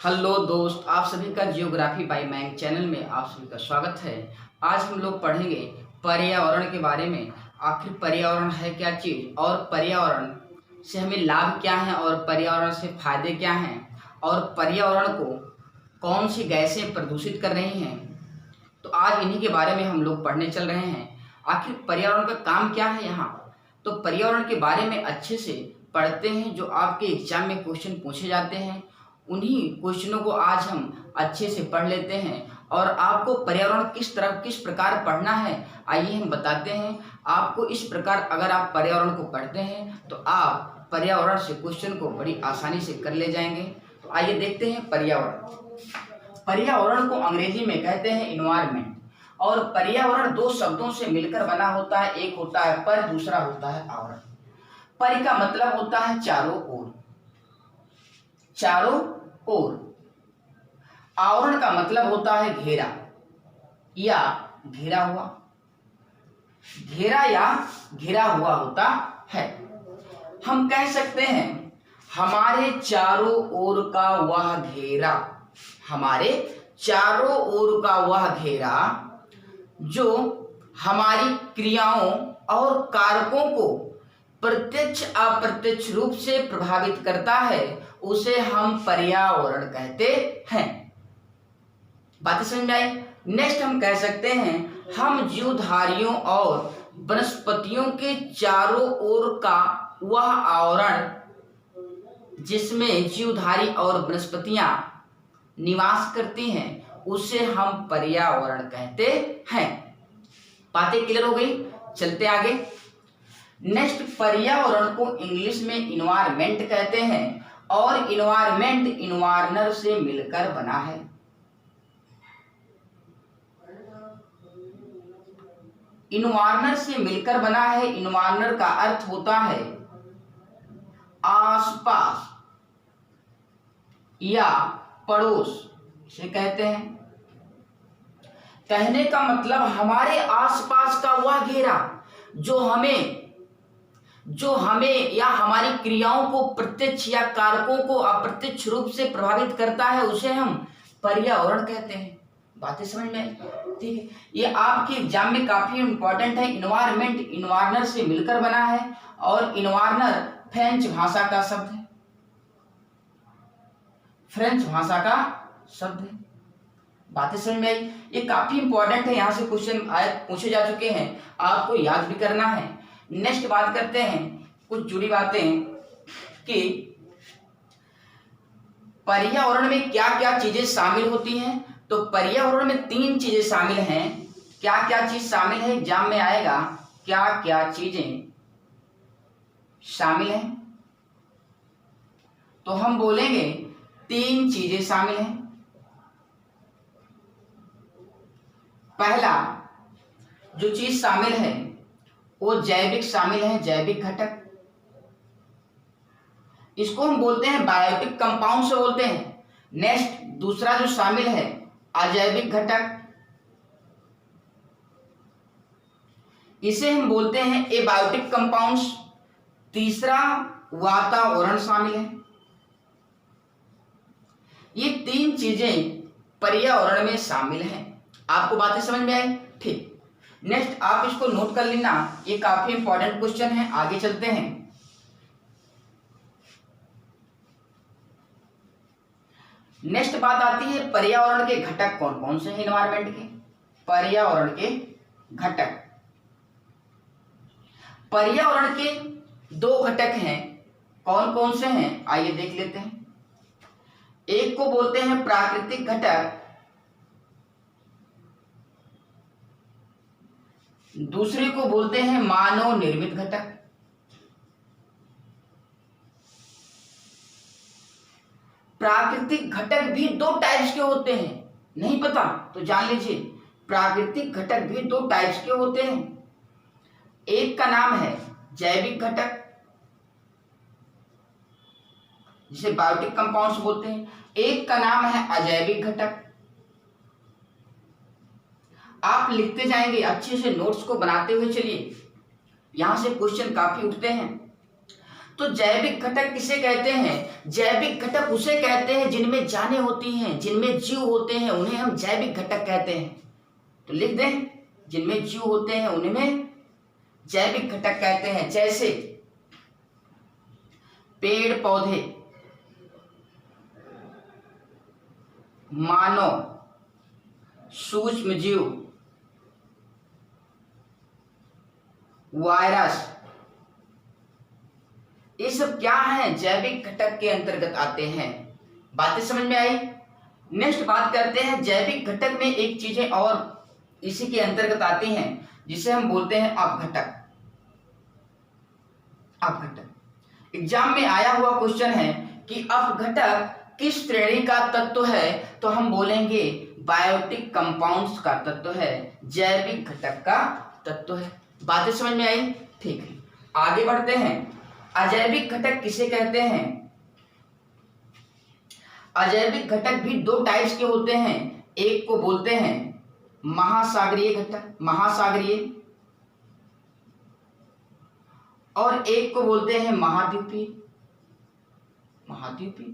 Hello दोस्त, आप सभी का जियोग्राफी बाय मैंग चैनल में आप सभी का स्वागत है। आज हम लोग पढ़ेंगे पर्यावरण के बारे में। आखिर पर्यावरण है क्या चीज़ और पर्यावरण से हमें लाभ क्या है और पर्यावरण से फायदे क्या हैं और पर्यावरण को कौन सी गैसें प्रदूषित कर रही हैं। तो आज इन्हीं के बारे में हम लोग पढ़ने चल रहे हैं। आखिर पर्यावरण का काम क्या है यहाँ। तो पर्यावरण के बारे में अच्छे से पढ़ते हैं। जो आपके एग्जाम में क्वेश्चन पूछे जाते हैं उन्हीं क्वेश्चनों को आज हम अच्छे से पढ़ लेते हैं। और आपको पर्यावरण किस प्रकार पढ़ना है आइए हम बताते हैं आपको। इस प्रकार अगर आप पर्यावरण को पढ़ते हैं तो आप पर्यावरण से क्वेश्चन को बड़ी आसानी से कर ले जाएंगे। तो आइए देखते हैं पर्यावरण। पर्यावरण को अंग्रेजी में कहते हैं इन्वायरमेंट। और पर्यावरण दो शब्दों से मिलकर बना होता है, एक होता है पर, दूसरा होता है आवरण। परि का मतलब होता है चारों ओर, चारों ओर। आवरण का मतलब होता है घेरा या घेरा हुआ, घेरा या घेरा हुआ होता है। हम कह सकते हैं हमारे चारों ओर का वह घेरा, हमारे चारों ओर का वह घेरा जो हमारी क्रियाओं और कारकों को प्रत्यक्ष अप्रत्यक्ष रूप से प्रभावित करता है, उसे हम पर्यावरण कहते हैं। बातें समझ में आई। नेक्स्ट हम कह सकते हैं हम जीवधारियों और वनस्पतियों के चारों ओर का वह आवरण जिसमें जीवधारी और वनस्पतियां निवास करती हैं, उसे हम पर्यावरण कहते हैं। बातें क्लियर हो गई, चलते आगे। नेक्स्ट, पर्यावरण को इंग्लिश में इन्वायरमेंट कहते हैं और इन्वायरमेंट इन्वायरनर से मिलकर बना है। इन्वायरनर से मिलकर बना है। इन्वायरनर का अर्थ होता है आसपास या पड़ोस से कहते हैं। कहने का मतलब हमारे आसपास का वह घेरा जो हमें या हमारी क्रियाओं को प्रत्यक्ष या कारकों को अप्रत्यक्ष रूप से प्रभावित करता है, उसे हम पर्यावरण कहते हैं। बातें समझ में आई? ठीक है, ये आपके एग्जाम में काफी इंपॉर्टेंट है। इन्वायरमेंट इन्वायरनर से मिलकर बना है और इन्वायरनर फ्रेंच भाषा का शब्द है, फ्रेंच भाषा का शब्द है। बातें समझ में आई? ये काफी इंपॉर्टेंट है, यहां से क्वेश्चन पूछे जा चुके हैं, आपको याद भी करना है। नेक्स्ट बात करते हैं कुछ जुड़ी बातें कि पर्यावरण में क्या क्या चीजें शामिल होती हैं। तो पर्यावरण में 3 चीजें शामिल हैं। क्या क्या चीज शामिल है, एग्जाम में आएगा, क्या क्या चीजें शामिल हैं। तो हम बोलेंगे 3 चीजें शामिल हैं। पहला जो चीज शामिल है वो जैविक शामिल है, जैविक घटक। इसको हम बोलते हैं बायोटिक कंपाउंड से बोलते हैं। नेक्स्ट, दूसरा जो शामिल है अजैविक घटक, इसे हम बोलते हैं एबायोटिक कंपाउंड्स। तीसरा वातावरण शामिल है। ये 3 चीजें पर्यावरण में शामिल हैं। आपको बातें समझ में आई? ठीक। नेक्स्ट आप इसको नोट कर लेना, ये काफी इंपॉर्टेंट क्वेश्चन है। आगे चलते हैं। नेक्स्ट बात आती है पर्यावरण के घटक कौन कौन से हैं एनवायरनमेंट के। पर्यावरण के घटक, पर्यावरण के 2 घटक हैं। कौन कौन से हैं आइए देख लेते हैं। एक को बोलते हैं प्राकृतिक घटक, दूसरे को बोलते हैं मानव निर्मित घटक। प्राकृतिक घटक भी 2 टाइप्स के होते हैं, नहीं पता तो जान लीजिए। प्राकृतिक घटक भी 2 टाइप्स के होते हैं। एक का नाम है जैविक घटक जिसे बायोटिक कंपाउंड्स बोलते हैं, एक का नाम है अजैविक घटक। आप लिखते जाएंगे, अच्छे से नोट्स को बनाते हुए चलिए, यहां से क्वेश्चन काफी उठते हैं। तो जैविक घटक किसे कहते हैं? जैविक घटक उसे कहते हैं जिनमें जानें होती हैं, जिनमें जीव होते हैं, उन्हें हम जैविक घटक कहते हैं। तो लिख दें, जिनमें जीव होते हैं उनमें जैविक घटक कहते हैं। जैसे पेड़ पौधे, मानव, सूक्ष्म जीव, वायरस, ये सब क्या है? जैविक घटक के अंतर्गत आते हैं। बातें समझ में आई? नेक्स्ट बात करते हैं, जैविक घटक में एक चीजें और इसी के अंतर्गत आती हैं जिसे हम बोलते हैं अपघटक। अपघटक एग्जाम में आया हुआ क्वेश्चन है कि अपघटक किस श्रेणी का तत्व है? तो हम बोलेंगे बायोटिक कंपाउंड्स का तत्व है, जैविक घटक का तत्व है। बातें समझ में आई? ठीक है, आगे बढ़ते हैं। अजैविक घटक किसे कहते हैं? अजैविक घटक भी दो टाइप्स के होते हैं। एक को बोलते हैं महासागरीय घटक, महासागरीय, और एक को बोलते हैं महाद्वीपीय, महाद्वीपीय।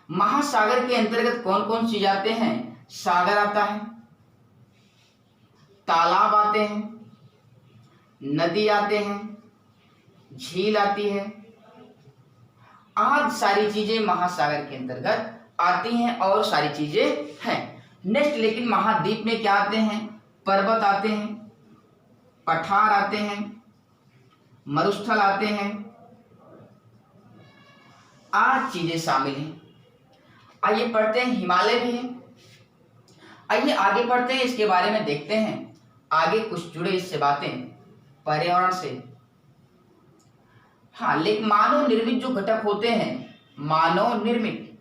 महासागर के अंतर्गत कौन कौन सी आते हैं? सागर आता है, तालाब आते हैं, नदी आते हैं, झील आती है, आज सारी चीजें महासागर के अंतर्गत आती हैं और सारी चीजें हैं। नेक्स्ट, लेकिन महाद्वीप में क्या आते हैं? पर्वत आते हैं, पठार आते हैं, मरुस्थल आते हैं, आज चीजें शामिल हैं। आइए पढ़ते हैं, हिमालय भी है। आइए आगे पढ़ते हैं, इसके बारे में देखते हैं आगे कुछ जुड़े इससे बातें पर्यावरण से। हाँ, लेकिन मानव निर्मित जो घटक होते हैं, मानव निर्मित,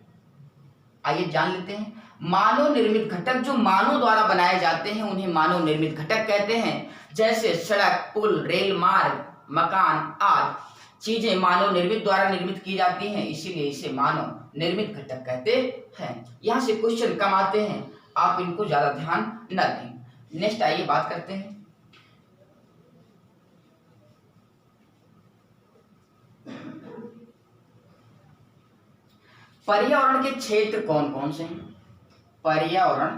आइए जान लेते हैं। मानव निर्मित घटक जो मानव द्वारा बनाए जाते हैं उन्हें मानव निर्मित घटक कहते हैं। जैसे सड़क, पुल, रेल मार्ग, मकान आदि चीजें मानव निर्मित द्वारा निर्मित की जाती हैं, इसीलिए इसे मानव निर्मित घटक कहते हैं। यहां से क्वेश्चन कम आते हैं, आप इनको ज्यादा ध्यान न दें। नेक्स्ट आइए बात करते हैं, पर्यावरण के क्षेत्र कौन कौन से हैं? पर्यावरण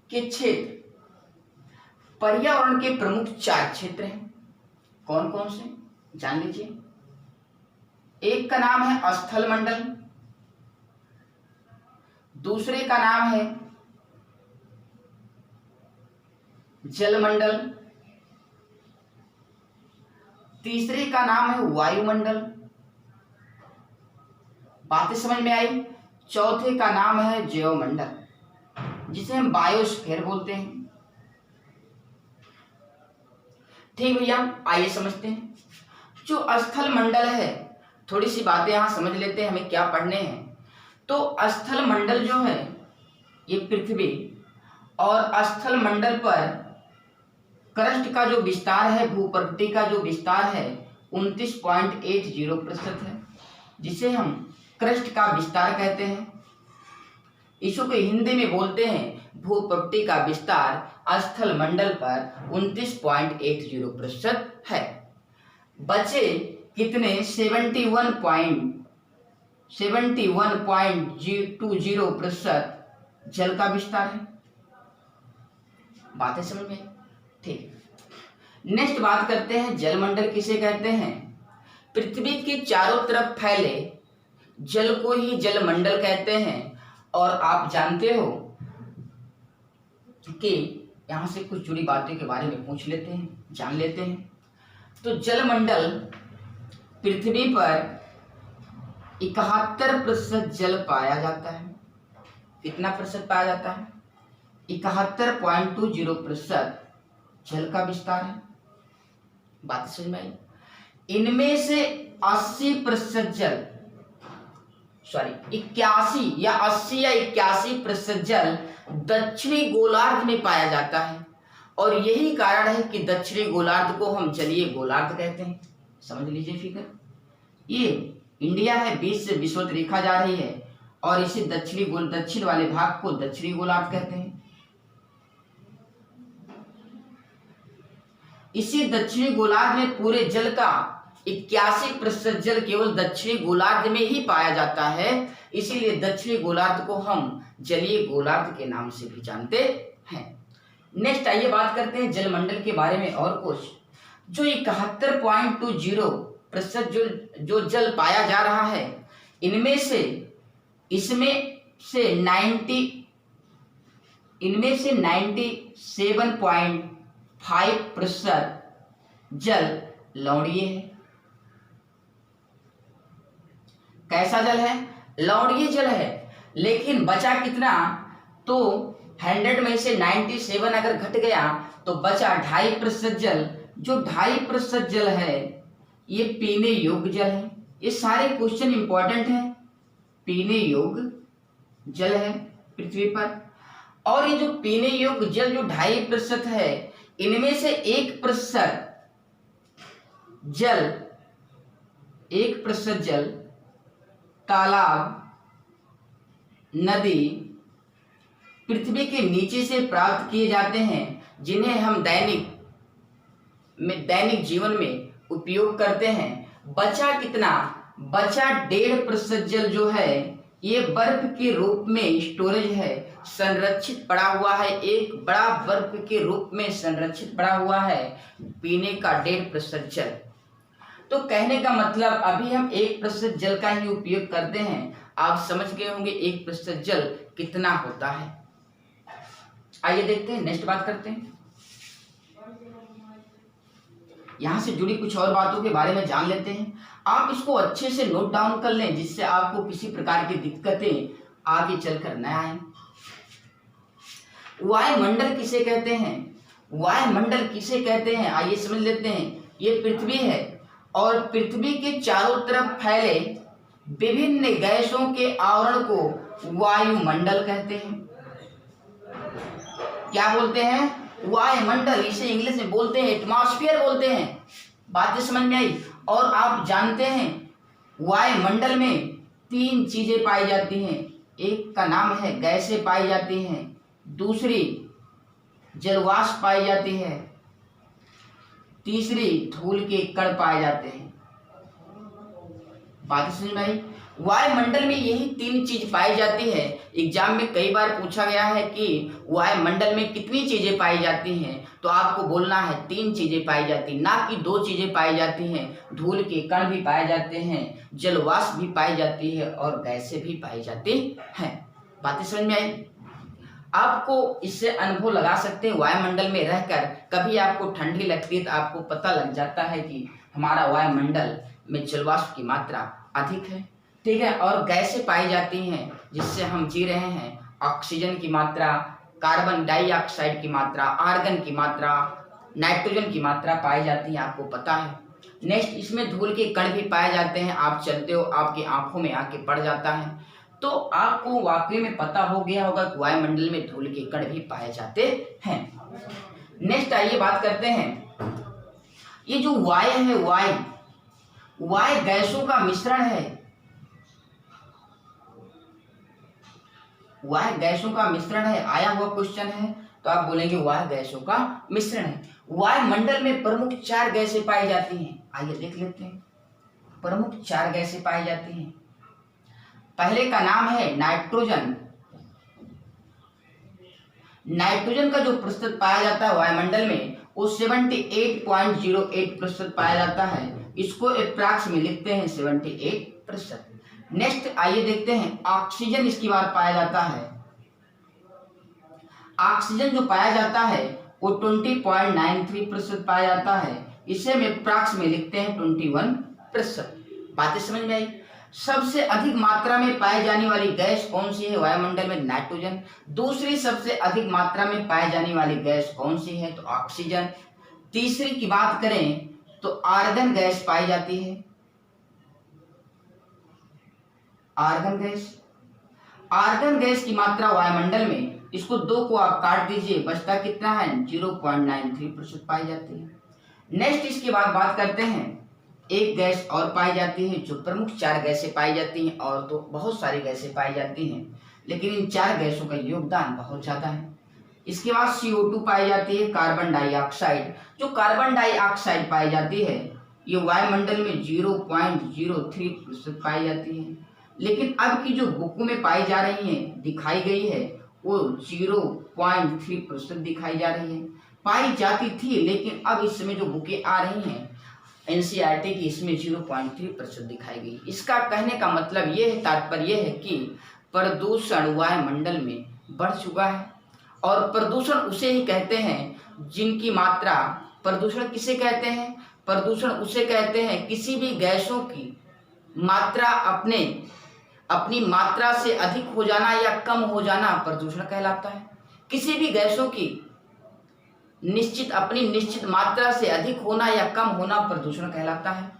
के क्षेत्र, पर्यावरण के प्रमुख 4 क्षेत्र हैं। कौन कौन से? जान लीजिए। एक का नाम है स्थल मंडल, दूसरे का नाम है जलमंडल, तीसरे का नाम है वायुमंडल। बातें समझ में आई? चौथे का नाम है जैवमंडल, जिसे हम बायोस्फीयर बोलते हैं। ठीक भैया, आइए समझते हैं। जो स्थल मंडल है, थोड़ी सी बातें यहां समझ लेते हैं हमें क्या पढ़ने हैं। तो स्थल मंडल जो है ये पृथ्वी, और स्थल मंडल पर क्रस्ट का जो विस्तार है, भूप्रकृति का जो विस्तार है 29.80% है, जिसे हम क्रस्ट का विस्तार कहते हैं। इसको हिंदी में बोलते हैं भूप्रकृति का विस्तार स्थल मंडल पर 29.80% है। बचे कितने? 71.20% जल का विस्तार है। बातें समझ में? ठीक। नेक्स्ट बात करते हैं, जलमंडल किसे कहते हैं? पृथ्वी के चारों तरफ फैले जल को ही जलमंडल कहते हैं। और आप जानते हो कि यहां से कुछ जुड़ी बातों के बारे में पूछ लेते हैं, जान लेते हैं। तो जलमंडल पृथ्वी पर 71% जल पाया जाता है। कितना प्रतिशत पाया जाता है? 71.20% जल का विस्तार है। बात समझ में आई? इनमें से 80% जल, सॉरी 81 या 80 या 81% जल दक्षिणी गोलार्ध में पाया जाता है। और यही कारण है कि दक्षिणी गोलार्ध को हम जलीय गोलार्ध कहते हैं। समझ लीजिए फिगर, ये इंडिया है, बीच से विषुवत रेखा जा रही है, और इसे दक्षिण वाले भाग को दक्षिणी गोलार्ध कहते हैं। इसी दक्षिणी गोलार्ध में पूरे जल का 81% जल केवल दक्षिणी गोलार्ध में ही पाया जाता है, इसीलिए दक्षिणी गोलार्ध को हम जलीय गोलार्ध के नाम से भी जानते हैं। नेक्स्ट आइए बात करते हैं जलमंडल के बारे में और कुछ। जो 71.20% जो जल पाया जा रहा है, इसमें से 97.5% जल लवणीय है। कैसा जल है? लवणीय जल है। लेकिन बचा कितना? तो 100 में से 97 अगर घट गया तो बचा 2.5% जल। जो 2.5% जल है ये पीने योग्य जल है। ये सारे क्वेश्चन इंपॉर्टेंट है। पीने योग्य जल है पृथ्वी पर। और ये जो पीने योग्य जल जो 2.5% है, इनमें से 1% जल तालाब, नदी, पृथ्वी के नीचे से प्राप्त किए जाते हैं, जिन्हें हम दैनिक जीवन में उपयोग करते हैं। बचा कितना? बचा 1.5% जल जो है ये बर्फ के रूप में स्टोरेज है, संरक्षित पड़ा हुआ है। एक बड़ा बर्फ के रूप में संरक्षित पड़ा हुआ है पीने का 1.5% जल। तो कहने का मतलब अभी हम 1% जल का ही उपयोग करते हैं। आप समझ गए होंगे 1% जल कितना होता है। आइए देखते हैं, नेक्स्ट बात करते हैं। यहां से जुड़ी कुछ और बातों के बारे में जान लेते हैं। आप इसको अच्छे से नोट डाउन कर लें, जिससे आपको किसी प्रकार की दिक्कतें आगे चलकर न आए। वायुमंडल किसे कहते हैं? वायुमंडल किसे कहते हैं आइए समझ लेते हैं। ये पृथ्वी है और पृथ्वी के चारों तरफ फैले विभिन्न गैसों के आवरण को वायुमंडल कहते हैं। क्या बोलते हैं? वायुमंडल। इसे इंग्लिश में बोलते हैं एटमॉस्फेयर बोलते हैं। बातें समझ में आई? और आप जानते हैं वायुमंडल में 3 चीजें पाई जाती हैं। एक का नाम है गैसें पाई जाती हैं, दूसरी जलवाष्प पाई जाती है, तीसरी धूल के कण पाए जाते हैं। बात समझ में आई? वायुमंडल में यही 3 चीज पाई जाती है। एग्जाम में कई बार पूछा गया है कि वायुमंडल में कितनी चीजें पाई जाती हैं, तो आपको बोलना है 3 चीजें पाई जाती, ना कि 2 चीजें पाई जाती हैं। धूल के कण भी पाए जाते हैं, जलवाष्प भी पाई जाती है और गैसें भी पाई जाती हैं। बातें समझ में आई? आपको इससे अनुभव लगा सकते हैं। वायुमंडल में रहकर कभी आपको ठंडी लगती है तो आपको पता लग जाता है कि हमारा वायुमंडल में जलवाष्प की मात्रा अधिक है, ठीक है। और गैसें पाई जाती हैं जिससे हम जी रहे हैं। ऑक्सीजन की मात्रा, कार्बन डाइऑक्साइड की मात्रा, आर्गन की मात्रा, नाइट्रोजन की मात्रा पाई जाती है, आपको पता है। नेक्स्ट, इसमें धूल के कण भी पाए जाते हैं। आप चलते हो, आपकी आंखों में आके पड़ जाता है, तो आपको वाकई में पता हो गया होगा कि वायुमंडल में धूल के कण भी पाए जाते हैं। नेक्स्ट आइए बात करते हैं, ये जो वायु है, वायु गैसों का मिश्रण है। वायु गैसों का मिश्रण है, आया हुआ क्वेश्चन है तो आप बोलेंगे वायु गैसों का मिश्रण है। वायुमंडल में प्रमुख 4 गैसें पाई जाती हैं। आइए देख लेते हैं। प्रमुख 4 गैसें पाई जाती हैं। पहले का नाम है नाइट्रोजन। नाइट्रोजन का जो प्रतिशत पाया जाता है वायुमंडल में वो 78.08% पाया जाता है। इसको अप्रॉक्स में लिखते हैं 78%। नेक्स्ट आइए देखते हैं, ऑक्सीजन इसकी बात पाया जाता है। ऑक्सीजन जो पाया जाता है वो 20.93% पाया जाता है। इसे में अप्रॉक्स में लिखते हैं 21%। बातें समझ में आई? सबसे अधिक मात्रा में पाई जाने वाली गैस कौन सी है वायुमंडल में? नाइट्रोजन। दूसरी सबसे अधिक मात्रा में पाई जाने वाली गैस कौन सी है? तो ऑक्सीजन। तीसरी की बात करें तो आर्गन गैस पाई जाती है। आर्गन गैस की मात्रा वायुमंडल में, इसको 2 को आप काट दीजिए, बचता कितना है? 0.93% पाई जाती है। नेक्स्ट इसके बाद बात करते हैं, एक गैस और पाई जाती है। जो प्रमुख 4 गैसें पाई जाती हैं, और तो बहुत सारी गैसें पाई जाती हैं, लेकिन इन 4 गैसों का योगदान बहुत ज्यादा है। इसके बाद CO2 पाई जाती है, कार्बन डाइऑक्साइड। जो कार्बन डाइऑक्साइड पाई जाती है ये वायुमंडल में 0.03% पाई जाती है, लेकिन अब की जो बुकों में पाई जा रही है, दिखाई गई है, वो 0.3% दिखाई जा रही है। पाई जाती थी, लेकिन अब इस समय जो बुकें आ रही हैं एनसीईआरटी की, इसमें 0.3% दिखाई गई। इसका कहने का मतलब ये है, तात्पर्य है कि प्रदूषण वायुमंडल में बढ़ चुका है। और प्रदूषण उसे ही कहते हैं जिनकी मात्रा, प्रदूषण किसे कहते हैं? प्रदूषण उसे कहते हैं किसी भी गैसों की मात्रा अपनी मात्रा से अधिक हो जाना या कम हो जाना प्रदूषण कहलाता है। किसी भी गैसों की अपनी निश्चित मात्रा से अधिक होना या कम होना प्रदूषण कहलाता है।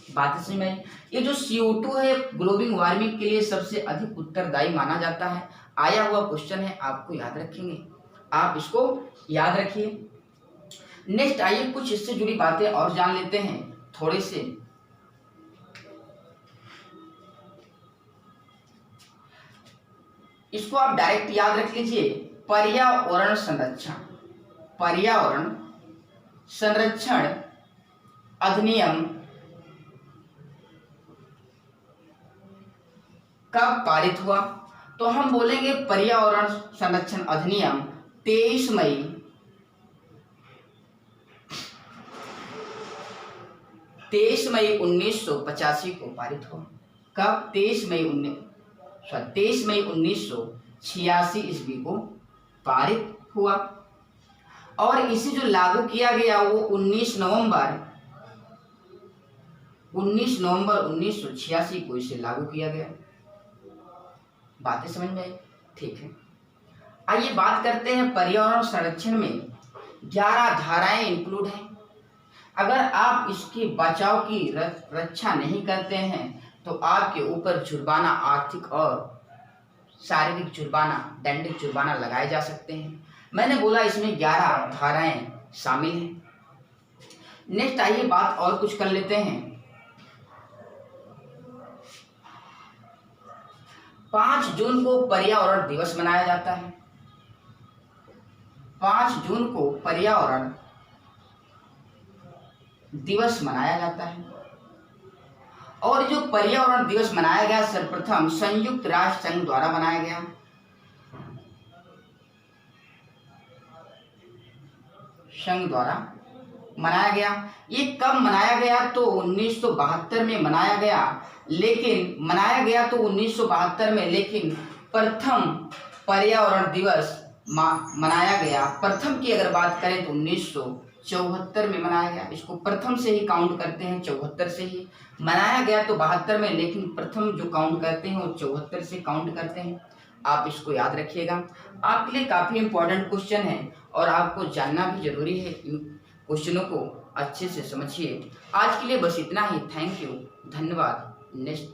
बात समझ में आई? ये जो CO2 है ग्लोबल वार्मिंग के लिए सबसे अधिक उत्तरदायी माना जाता है। आया हुआ क्वेश्चन है, आपको याद रखेंगे, आप इसको याद रखिए। नेक्स्ट आइए कुछ इससे जुड़ी बातें और जान लेते हैं थोड़े से। इसको आप डायरेक्ट याद रख लीजिए, पर्यावरण संरक्षण। पर्यावरण संरक्षण अधिनियम कब पारित हुआ? तो हम बोलेंगे पर्यावरण संरक्षण अधिनियम 23 मई 1985 को पारित हुआ। कब? 23 मई 1986 ईस्वी को पारित हुआ। और इसे जो लागू किया गया वो 19 नवंबर 1986 को इसे लागू किया गया। बातें समझ में आई? ठीक है, आइए बात करते हैं पर्यावरण संरक्षण में 11 धाराएं इंक्लूड हैं। अगर आप इसके बचाव की रक्षा नहीं करते हैं तो आपके ऊपर जुर्माना, आर्थिक और शारीरिक जुर्माना, दंडिक जुर्माना लगाए जा सकते हैं। मैंने बोला इसमें 11 धाराएं शामिल हैं। नेक्स्ट आइए बात और कुछ कर लेते हैं। 5 जून को पर्यावरण दिवस मनाया जाता है। 5 जून को पर्यावरण दिवस मनाया जाता है। और जो पर्यावरण दिवस मनाया गया सर्वप्रथम संयुक्त राष्ट्र संघ द्वारा बनाया गया। संघ द्वारा मनाया गया। ये कब मनाया गया? तो 1972 में मनाया गया। लेकिन मनाया गया तो 1972 में, लेकिन प्रथम पर्यावरण दिवस मनाया गया, प्रथम की अगर बात करें तो 1974 में मनाया गया। इसको प्रथम से ही काउंट करते हैं, 74 से ही मनाया गया तो 72 में, लेकिन प्रथम जो काउंट करते हैं वो 74 से काउंट करते हैं। आप इसको याद रखिएगा, आपके लिए काफ़ी इंपॉर्टेंट क्वेश्चन है और आपको जानना भी जरूरी है। इन क्वेश्चनों को अच्छे से समझिए। आज के लिए बस इतना ही। थैंक यू, धन्यवाद। नेक्स्ट